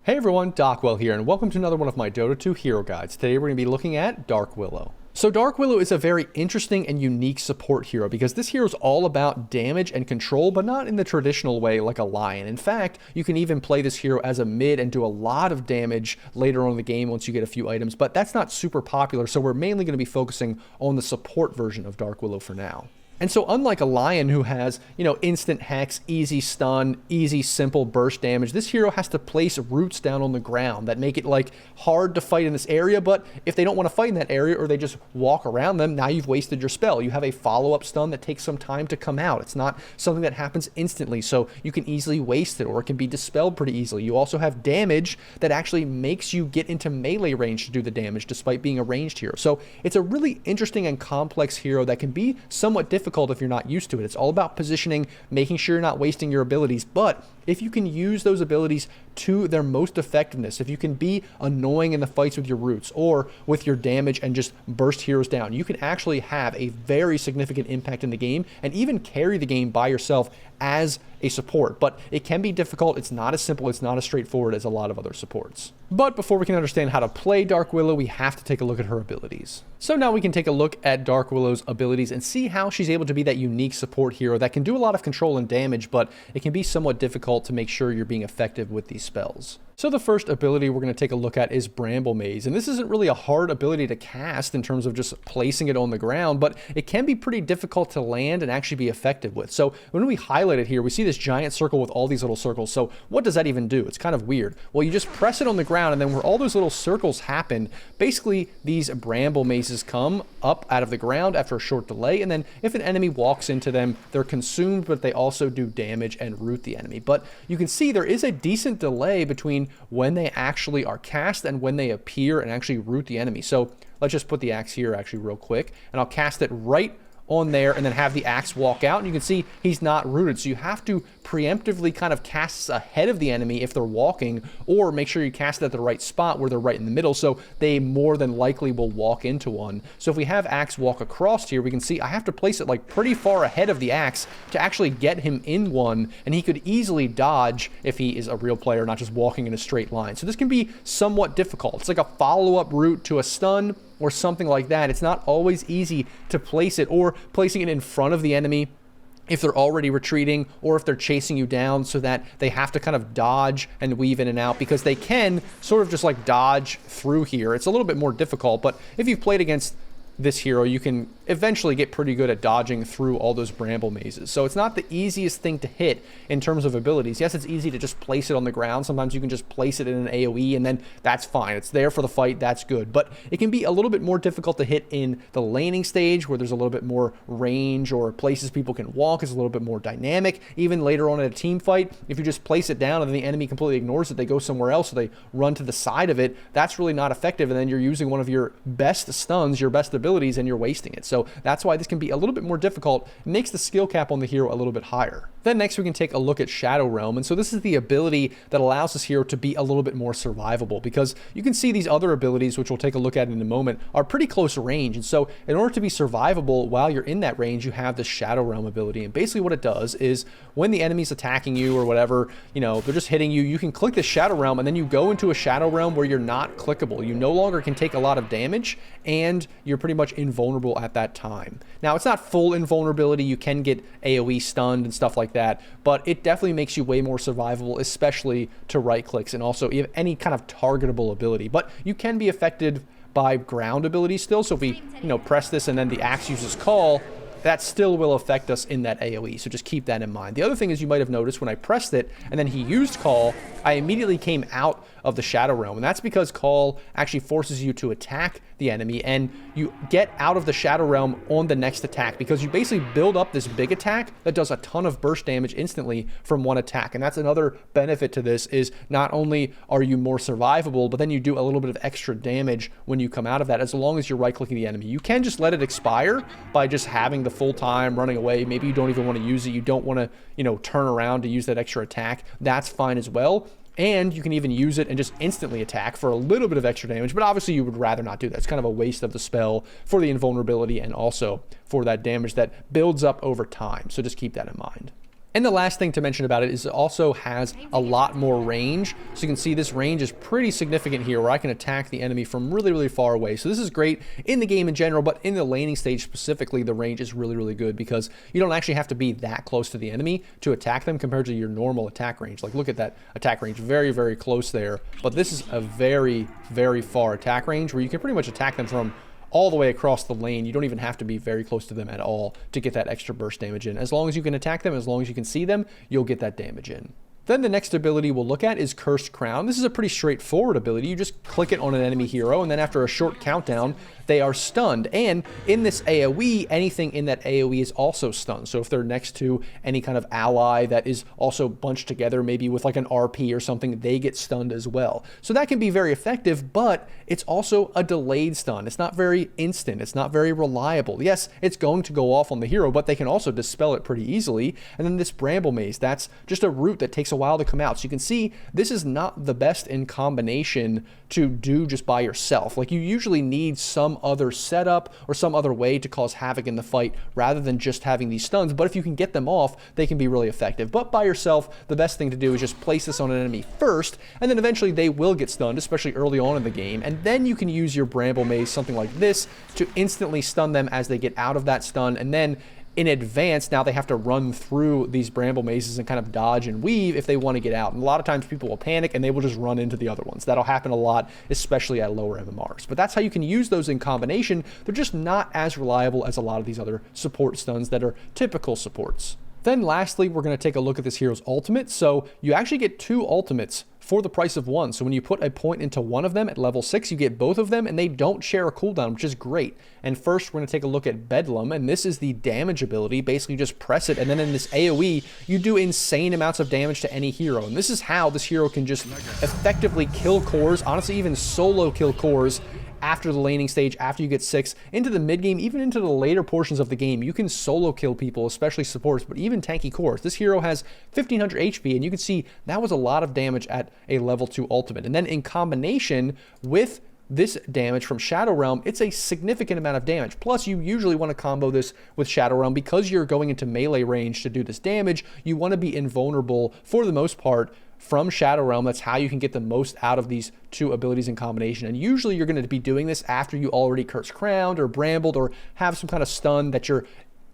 Hey everyone, Dockwell here, and welcome to another one of my Dota 2 hero guides. Today we're going to be looking at Dark Willow. So Dark Willow is a very interesting and unique support hero because this hero is all about damage and control, but not in the traditional way like a Lion. In fact, you can even play this hero as a mid and do a lot of damage later on in the game once you get a few items, but that's not super popular, so we're mainly going to be focusing on the support version of Dark Willow for now. And so unlike a Lion who has, instant hex, easy stun, easy simple burst damage, this hero has to place roots down on the ground that make it hard to fight in this area, but if they don't want to fight in that area or they just walk around them, now you've wasted your spell. You have a follow-up stun that takes some time to come out. It's not something that happens instantly, so you can easily waste it or it can be dispelled pretty easily. You also have damage that actually makes you get into melee range to do the damage despite being a ranged hero. So it's a really interesting and complex hero that can be somewhat difficult if you're not used to it. It's all about positioning, making sure you're not wasting your abilities, but if you can use those abilities to their most effectiveness, if you can be annoying in the fights with your roots or with your damage and just burst heroes down, you can actually have a very significant impact in the game and even carry the game by yourself as a support. But it can be difficult. It's not as simple, it's not as straightforward as a lot of other supports. But before we can understand how to play Dark Willow, we have to take a look at her abilities. So now we can take a look at Dark Willow's abilities and see how she's able to be that unique support hero that can do a lot of control and damage, but it can be somewhat difficult to make sure you're being effective with these spells. So the first ability we're going to take a look at is Bramble Maze, and this isn't really a hard ability to cast in terms of just placing it on the ground, but it can be pretty difficult to land and actually be effective with. So when we highlight it here, we see this giant circle with all these little circles. So what does that even do? It's kind of weird. Well, you just press it on the ground, and then where all those little circles happen, basically these Bramble Mazes come up out of the ground after a short delay, and then if an enemy walks into them, they're consumed, but they also do damage and root the enemy. But you can see there is a decent delay between when they actually are cast and when they appear and actually root the enemy. So let's just put the axe here actually real quick, and I'll cast it right on there and then have the axe walk out, and you can see he's not rooted. So you have to preemptively kind of cast ahead of the enemy if they're walking, or make sure you cast it at the right spot where they're right in the middle so they more than likely will walk into one. So if we have axe walk across here, we can see I have to place it pretty far ahead of the axe to actually get him in one, and he could easily dodge if he is a real player, not just walking in a straight line. So this can be somewhat difficult. It's like a follow-up route to a stun or something like that. It's not always easy to place it, or placing it in front of the enemy if they're already retreating or if they're chasing you down, so that they have to kind of dodge and weave in and out, because they can sort of just dodge through here. It's a little bit more difficult, but if you've played against this hero, you can eventually get pretty good at dodging through all those Bramble Mazes. So it's not the easiest thing to hit in terms of abilities. Yes, it's easy to just place it on the ground. Sometimes you can just place it in an AoE and then that's fine. It's there for the fight, that's good. But it can be a little bit more difficult to hit in the laning stage where there's a little bit more range, or places people can walk is a little bit more dynamic. Even later on in a team fight, if you just place it down and then the enemy completely ignores it, they go somewhere else, so they run to the side of it, that's really not effective, and then you're using one of your best stuns, your best abilities, and you're wasting it. So that's why this can be a little bit more difficult. It makes the skill cap on the hero a little bit higher. Then next we can take a look at Shadow Realm, and so this is the ability that allows this hero to be a little bit more survivable, because you can see these other abilities, which we'll take a look at in a moment, are pretty close range. And so in order to be survivable while you're in that range, you have the Shadow Realm ability, and basically what it does is when the enemy's attacking you or whatever, they're just hitting you, you can click the Shadow Realm, and then you go into a Shadow Realm where you're not clickable. You no longer can take a lot of damage, and you're pretty much invulnerable at that time. Now, it's not full invulnerability. You can get AoE stunned and stuff like that, but it definitely makes you way more survivable, especially to right clicks and also any kind of targetable ability. But you can be affected by ground abilities still. So if we, press this and then the axe uses call, that still will affect us in that AoE, so just keep that in mind. The other thing is, you might have noticed when I pressed it and then he used call, I immediately came out of the Shadow Realm, and that's because call actually forces you to attack the enemy, and you get out of the Shadow Realm on the next attack, because you basically build up this big attack that does a ton of burst damage instantly from one attack. And that's another benefit to this, is not only are you more survivable, but then you do a little bit of extra damage when you come out of that, as long as you're right-clicking the enemy. You can just let it expire by just having the full time running away. Maybe you don't even want to use it. You don't want to, turn around to use that extra attack. That's fine as well. And you can even use it and just instantly attack for a little bit of extra damage, but obviously you would rather not do that. It's kind of a waste of the spell for the invulnerability and also for that damage that builds up over time. So just keep that in mind. And the last thing to mention about it is it also has a lot more range. So you can see this range is pretty significant here, where I can attack the enemy from really, really far away. So this is great in the game in general, but in the laning stage specifically, the range is really, really good because you don't actually have to be that close to the enemy to attack them compared to your normal attack range. Like, look at that attack range, very, very close there. But this is a very, very far attack range where you can pretty much attack them from all the way across the lane. You don't even have to be very close to them at all to get that extra burst damage in. As long as you can attack them, as long as you can see them, you'll get that damage in. Then the next ability we'll look at is Cursed Crown. This is a pretty straightforward ability. You just click it on an enemy hero, and then after a short countdown, they are stunned. And in this AoE, anything in that AoE is also stunned. So if they're next to any kind of ally that is also bunched together, maybe with like an RP or something, they get stunned as well. So that can be very effective, but it's also a delayed stun. It's not very instant. It's not very reliable. Yes, it's going to go off on the hero, but they can also dispel it pretty easily. And then this Bramble Maze, that's just a root that takes a while to come out. So you can see this is not the best in combination to do just by yourself. Like, you usually need some other setup or some other way to cause havoc in the fight rather than just having these stuns. But if you can get them off, they can be really effective. But by yourself, the best thing to do is just place this on an enemy first, and then eventually they will get stunned, especially early on in the game. And then you can use your Bramble Maze, something like this, to instantly stun them as they get out of that stun. And then in advance, now they have to run through these Bramble Mazes and kind of dodge and weave if they want to get out. And a lot of times people will panic and they will just run into the other ones. That'll happen a lot, especially at lower MMRs. But that's how you can use those in combination. They're just not as reliable as a lot of these other support stuns that are typical supports. Then lastly, we're going to take a look at this hero's ultimate. So you actually get 2 ultimates for the price of 1. So when you put a point into one of them at level 6, you get both of them, and they don't share a cooldown, which is great. And first, we're going to take a look at Bedlam, and this is the damage ability. Basically, you just press it, and then in this AoE, you do insane amounts of damage to any hero. And this is how this hero can just effectively kill cores, honestly, even solo kill cores, after the laning stage, after you get 6, into the mid game, even into the later portions of the game. You can solo kill people, especially supports, but even tanky cores. This hero has 1500 HP, and you can see that was a lot of damage at a level 2 ultimate. And then in combination with this damage from Shadow Realm, it's a significant amount of damage. Plus, you usually want to combo this with Shadow Realm because you're going into melee range to do this damage. You want to be invulnerable for the most part from Shadow Realm. That's how you can get the most out of these 2 abilities in combination. And usually you're going to be doing this after you already Curse Crowned or Brambled or have some kind of stun that your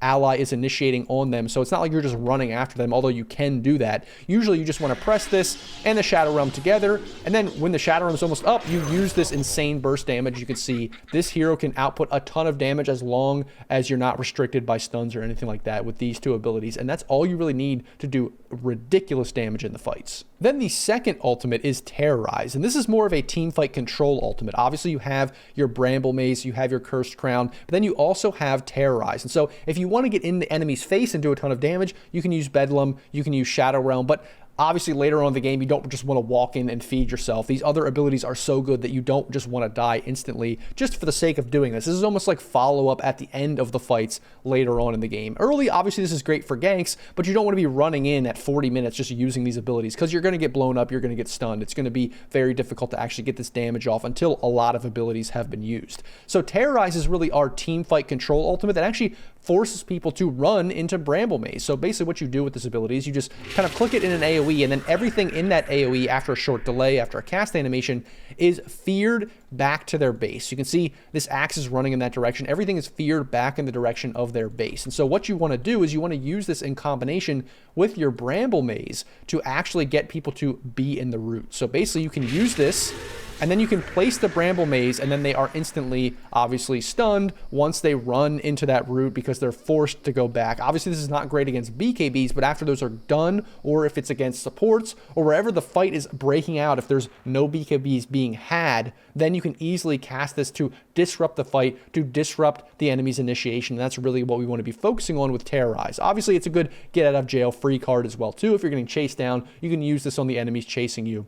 ally is initiating on them. So it's not like you're just running after them, although you can do that. Usually you just want to press this and the Shadow Realm together, and then when the Shadow Realm is almost up, you use this insane burst damage. You can see this hero can output a ton of damage as long as you're not restricted by stuns or anything like that with these 2 abilities, and that's all you really need to do ridiculous damage in the fights. Then the second ultimate is Terrorize, and this is more of a teamfight control ultimate. Obviously you have your Bramble Maze, you have your Cursed Crown, but then you also have Terrorize. And so if you want to get in the enemy's face and do a ton of damage, you can use Bedlam, you can use Shadow Realm, but obviously later on in the game, you don't just want to walk in and feed yourself. These other abilities are so good that you don't just want to die instantly just for the sake of doing this. This is almost like follow-up at the end of the fights later on in the game. Early, obviously, this is great for ganks, but you don't want to be running in at 40 minutes just using these abilities because you're going to get blown up, you're going to get stunned. It's going to be very difficult to actually get this damage off until a lot of abilities have been used. So Terrorize is really our team fight control ultimate that actually forces people to run into Bramble Maze. So basically what you do with this ability is you just kind of click it in an AoE, and then everything in that AoE after a short delay, after a cast animation, is feared back to their base. You can see this axe is running in that direction. Everything is feared back in the direction of their base. And so what you want to do is you want to use this in combination with your Bramble Maze to actually get people to be in the root. So basically you can use this, and then you can place the Bramble Maze, and then they are instantly, obviously, stunned once they run into that root because they're forced to go back. Obviously, this is not great against BKBs, but after those are done, or if it's against supports, or wherever the fight is breaking out, if there's no BKBs being had, then you can easily cast this to disrupt the fight, to disrupt the enemy's initiation. And that's really what we want to be focusing on with Terrorize. Obviously, it's a good get-out-of-jail-free card as well, too. If you're getting chased down, you can use this on the enemies chasing you.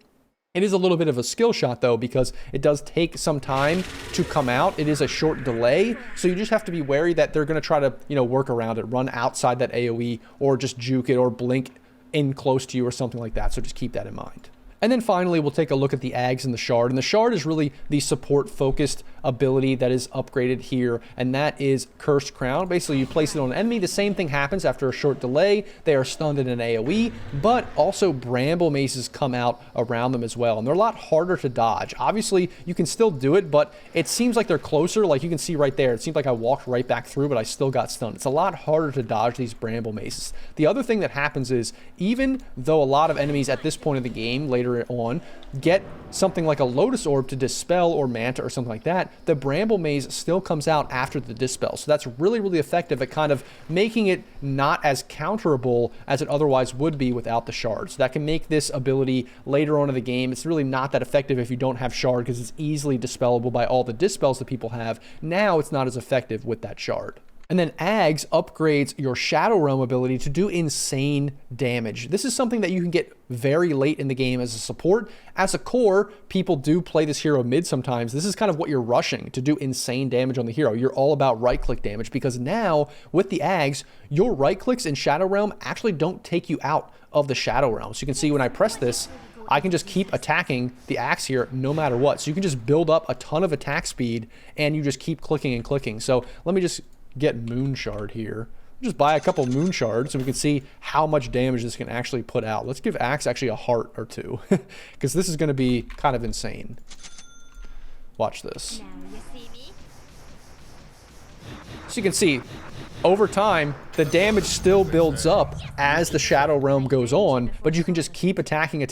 It is a little bit of a skill shot, though, because it does take some time to come out. It is a short delay, so you just have to be wary that they're going to try to, work around it, run outside that AoE, or just juke it, or blink in close to you or something like that. So just keep that in mind. And then finally, we'll take a look at the Ags and the Shard. And the Shard is really the support-focused ability that is upgraded here, and that is Cursed Crown. Basically, you place it on an enemy. The same thing happens after a short delay. They are stunned in an AoE, but also Bramble Maces come out around them as well. And they're a lot harder to dodge. Obviously, you can still do it, but it seems like they're closer. Like you can see right there, it seems like I walked right back through, but I still got stunned. It's a lot harder to dodge these Bramble Maces. The other thing that happens is, even though a lot of enemies at this point of the game, later on, get something like a Lotus Orb to dispel or Manta or something like that, the Bramble Maze still comes out after the dispel. So that's really, really effective at kind of making it not as counterable as it otherwise would be without the Shard. So that can make this ability later on in the game, it's really not that effective if you don't have Shard, because it's easily dispellable by all the dispels that people have. Now it's not as effective with that Shard. And then Ags upgrades your Shadow Realm ability to do insane damage. This is something that you can get very late in the game as a support. As a core, people do play this hero mid sometimes. This is kind of what you're rushing to do insane damage on the hero. You're all about right-click damage, because now with the Ags, your right-clicks in Shadow Realm actually don't take you out of the Shadow Realm. So you can see when I press this, I can just keep attacking the axe here no matter what. So you can just build up a ton of attack speed, and you just keep clicking and clicking. So let me just get Moon Shard here. Just buy a couple Moon Shards so we can see how much damage this can actually put out. Let's give Axe actually a heart or two, because this is going to be kind of insane. Watch this. Now you see me? So you can see, over time, the damage still builds up as the Shadow Realm goes on, but you can just keep attacking,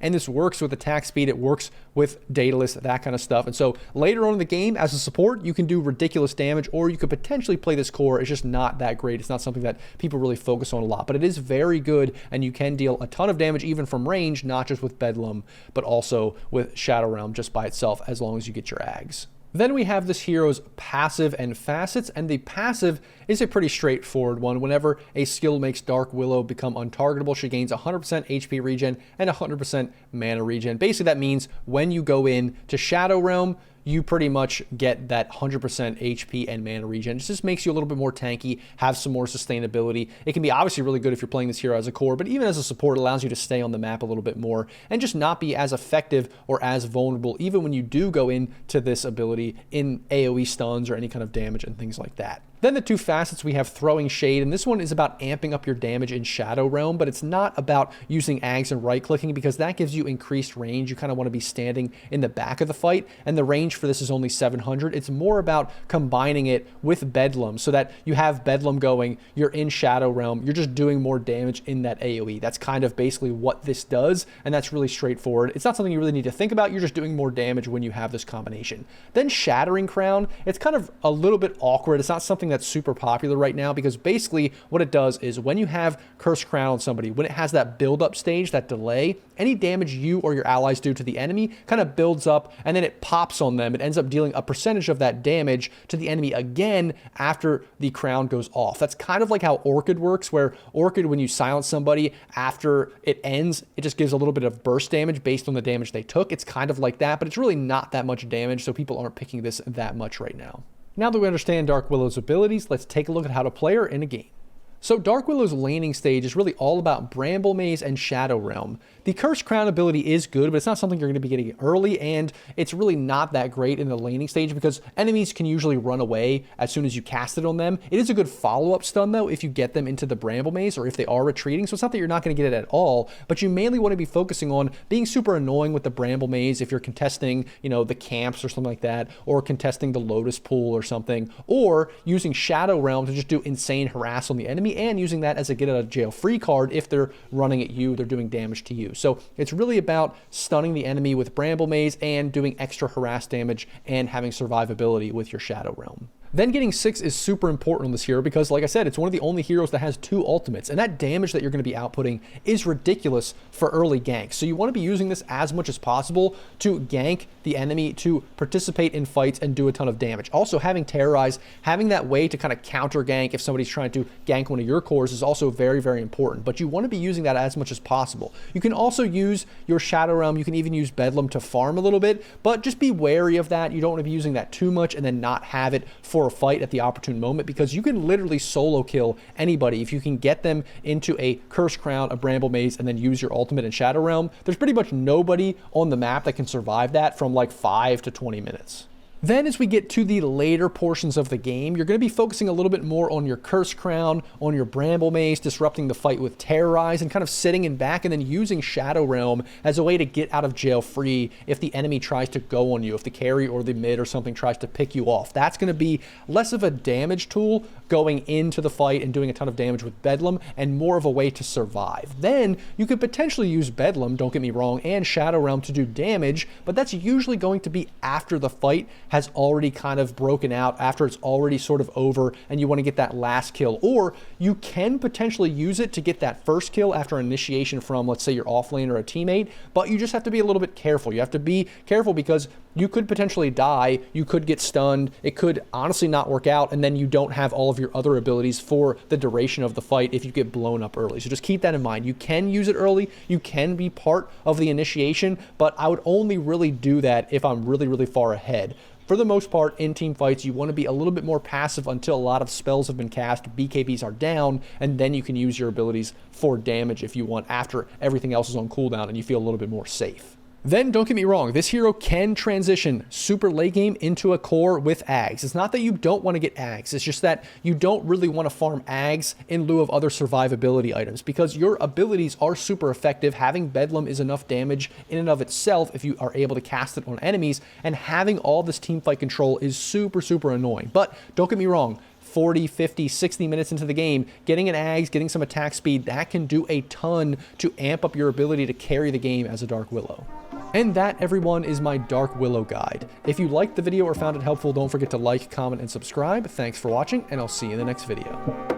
and this works with attack speed, it works with Daedalus, that kind of stuff. And so later on in the game, as a support, you can do ridiculous damage, or you could potentially play this core. It's just not that great. It's not something that people really focus on a lot, but it is very good, and you can deal a ton of damage even from range, not just with Bedlam, but also with Shadow Realm just by itself, as long as you get your Ags. Then we have this hero's passive and facets, and the passive is a pretty straightforward one. Whenever a skill makes Dark Willow become untargetable, she gains 100% HP regen and 100% mana regen. Basically, that means when you go in to Shadow Realm, you pretty much get that 100% HP and mana regen. It just makes you a little bit more tanky, have some more sustainability. It can be obviously really good if you're playing this hero as a core, but even as a support, it allows you to stay on the map a little bit more and just not be as effective or as vulnerable, even when you do go into this ability in AoE stuns or any kind of damage and things like that. Then the two facets, we have Throwing Shade, and this one is about amping up your damage in Shadow Realm, but it's not about using Ags and right-clicking, because that gives you increased range. You kind of want to be standing in the back of the fight, and the range for this is only 700. It's more about combining it with Bedlam, so that you have Bedlam going, you're in Shadow Realm, you're just doing more damage in that AoE. That's kind of basically what this does, and that's really straightforward. It's not something you really need to think about. You're just doing more damage when you have this combination. Then Shattering Crown, it's kind of a little bit awkward. It's not something that's super popular right now, because basically what it does is when you have Cursed Crown on somebody, when it has that build-up stage, that delay, any damage you or your allies do to the enemy kind of builds up, and then it pops on them. It ends up dealing a percentage of that damage to the enemy again after the crown goes off. That's kind of like how Orchid works, where Orchid, when you silence somebody after it ends, it just gives a little bit of burst damage based on the damage they took. It's kind of like that, but it's really not that much damage, so people aren't picking this that much right now. Now that we understand Dark Willow's abilities, let's take a look at how to play her in a game. So Dark Willow's laning stage is really all about Bramble Maze and Shadow Realm. The Cursed Crown ability is good, but it's not something you're going to be getting early, and it's really not that great in the laning stage because enemies can usually run away as soon as you cast it on them. It is a good follow-up stun, though, if you get them into the Bramble Maze or if they are retreating, so it's not that you're not going to get it at all, but you mainly want to be focusing on being super annoying with the Bramble Maze if you're contesting, you know, the camps or something like that, or contesting the Lotus Pool or something, or using Shadow Realm to just do insane harass on the enemy, and using that as a get out of jail free card if they're running at you, they're doing damage to you. So it's really about stunning the enemy with Bramble Maze and doing extra harass damage and having survivability with your Shadow Realm. Then getting 6 is super important on this hero because, like I said, it's one of the only heroes that has 2 ultimates, and that damage that you're going to be outputting is ridiculous for early ganks. So you want to be using this as much as possible to gank the enemy, to participate in fights and do a ton of damage. Also, having Terrorize, having that way to kind of counter gank if somebody's trying to gank one of your cores is also very, very important, but you want to be using that as much as possible. You can also use your Shadow Realm, you can even use Bedlam to farm a little bit, but just be wary of that. You don't want to be using that too much and then not have it for for a fight at the opportune moment, because you can literally solo kill anybody if you can get them into a Curse Crown, a Bramble Maze, and then use your ultimate in Shadow Realm. There's pretty much nobody on the map that can survive that from like 5 to 20 minutes. Then as we get to the later portions of the game, you're going to be focusing a little bit more on your Curse Crown, on your Bramble Maze, disrupting the fight with Terrorize, and kind of sitting in back and then using Shadow Realm as a way to get out of jail free if the enemy tries to go on you, if the carry or the mid or something tries to pick you off. That's going to be less of a damage tool going into the fight and doing a ton of damage with Bedlam, and more of a way to survive. Then you could potentially use Bedlam, don't get me wrong, and Shadow Realm to do damage, but that's usually going to be after the fight has already kind of broken out, after it's already sort of over and you want to get that last kill. Or you can potentially use it to get that first kill after initiation from, let's say, your offlane or a teammate, but you just have to be a little bit careful. You have to be careful because you could potentially die, you could get stunned, it could honestly not work out, and then you don't have all of your other abilities for the duration of the fight if you get blown up early. So just keep that in mind. You can use it early, you can be part of the initiation, but I would only really do that if I'm really, really far ahead. For the most part, in team fights, you want to be a little bit more passive until a lot of spells have been cast, BKBs are down, and then you can use your abilities for damage if you want after everything else is on cooldown and you feel a little bit more safe. Then, don't get me wrong, this hero can transition super late game into a core with Ags. It's not that you don't want to get Ags, it's just that you don't really want to farm Ags in lieu of other survivability items, because your abilities are super effective. Having Bedlam is enough damage in and of itself if you are able to cast it on enemies, and having all this teamfight control is super, super annoying. But don't get me wrong, 40, 50, 60 minutes into the game, getting an Ags, getting some attack speed, that can do a ton to amp up your ability to carry the game as a Dark Willow. And that, everyone, is my Dark Willow guide. If you liked the video or found it helpful, don't forget to like, comment, and subscribe. Thanks for watching, and I'll see you in the next video.